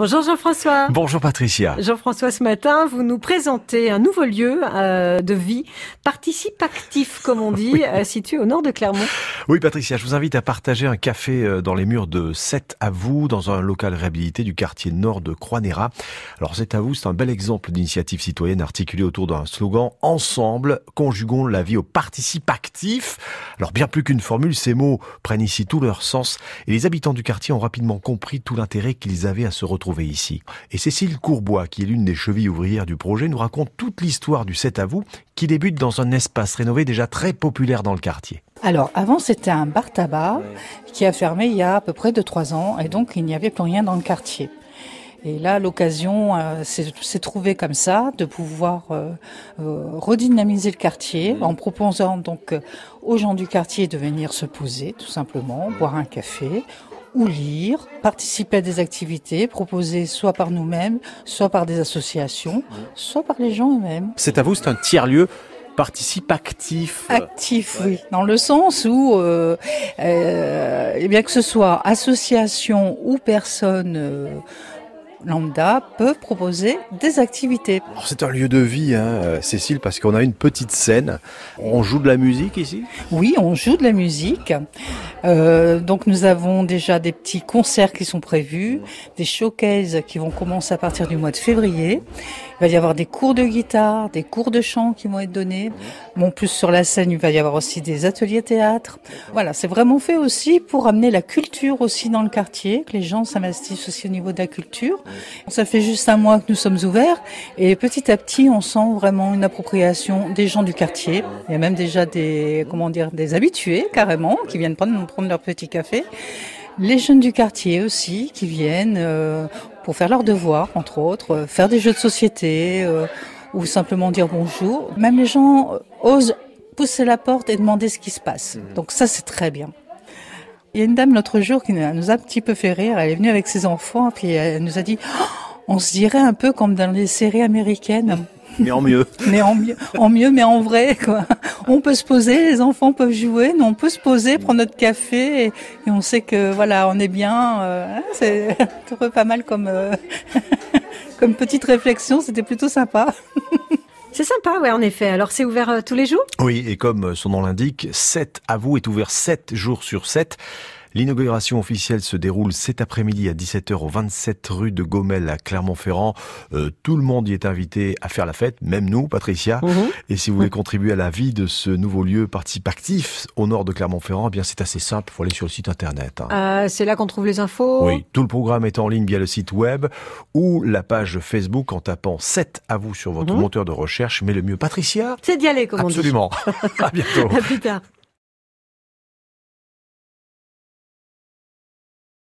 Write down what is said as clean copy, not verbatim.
Bonjour Jean-François. Bonjour Patricia. Jean-François, ce matin, vous nous présentez un nouveau lieu de vie participatif, comme on dit, situé au nord de Clermont. Oui Patricia, je vous invite à partager un café dans les murs de 7 à vous, dans un local réhabilité du quartier nord de Croix-Néra. Alors 7 à vous, c'est un bel exemple d'initiative citoyenne articulée autour d'un slogan « Ensemble, conjuguons la vie au participatif ». Alors bien plus qu'une formule, ces mots prennent ici tout leur sens et les habitants du quartier ont rapidement compris tout l'intérêt qu'ils avaient à se retrouver ici. Et Cécile Courbois, qui est l'une des chevilles ouvrières du projet, nous raconte toute l'histoire du 7 à vous, qui débute dans un espace rénové déjà très populaire dans le quartier. Alors, avant, c'était un bar-tabac qui a fermé il y a à peu près 2-3 ans, et donc il n'y avait plus rien dans le quartier. Et là, l'occasion s'est trouvée comme ça, de pouvoir redynamiser le quartier, en proposant donc aux gens du quartier de venir se poser, tout simplement, boire un café, ou lire, participer à des activités proposées soit par nous-mêmes, soit par des associations, soit par les gens eux-mêmes. 7 à vous, c'est un tiers-lieu participatif. Actif, oui, dans le sens où, bien que ce soit association ou personne lambda, peuvent proposer des activités. Alors, c'est un lieu de vie, Cécile, parce qu'on a une petite scène. On joue de la musique ici ? Oui, on joue de la musique. Donc nous avons déjà des petits concerts qui sont prévus, des showcases qui vont commencer à partir du mois de février. Il va y avoir des cours de guitare, des cours de chant qui vont être donnés. Bon, plus sur la scène, il va y avoir aussi des ateliers théâtre. Voilà, c'est vraiment fait aussi pour amener la culture aussi dans le quartier, que les gens s'investissent aussi au niveau de la culture. Ça fait juste un mois que nous sommes ouverts et petit à petit, on sent vraiment une appropriation des gens du quartier. Il y a même déjà des habitués carrément qui viennent prendre leur petit café. Les jeunes du quartier aussi qui viennent pour faire leurs devoirs, entre autres, faire des jeux de société ou simplement dire bonjour. Même les gens osent pousser la porte et demander ce qui se passe. Donc ça, c'est très bien. Il y a une dame l'autre jour qui nous a un petit peu fait rire. Elle est venue avec ses enfants puis elle nous a dit « On se dirait un peu comme dans les séries américaines ». Mais en mieux. Mais en mieux, mais en vrai, quoi. On peut se poser, les enfants peuvent jouer, nous on peut se poser, prendre notre café, et on sait que voilà, on est bien. C'est pas mal comme comme petite réflexion, c'était plutôt sympa. C'est sympa, ouais, en effet. Alors, c'est ouvert tous les jours ? Oui, et comme son nom l'indique, 7 à vous est ouvert 7 jours sur 7. L'inauguration officielle se déroule cet après-midi à 17h au 27 rue de Gomel à Clermont-Ferrand. Tout le monde y est invité à faire la fête, même nous, Patricia. Et si vous voulez contribuer à la vie de ce nouveau lieu participatif au nord de Clermont-Ferrand, eh bien c'est assez simple, il faut aller sur le site internet. C'est là qu'on trouve les infos ? Oui, tout le programme est en ligne via le site web ou la page Facebook en tapant 7 à vous sur votre moteur de recherche. Mais le mieux, Patricia, c'est d'y aller, comme on dit. Absolument. À bientôt. À plus tard.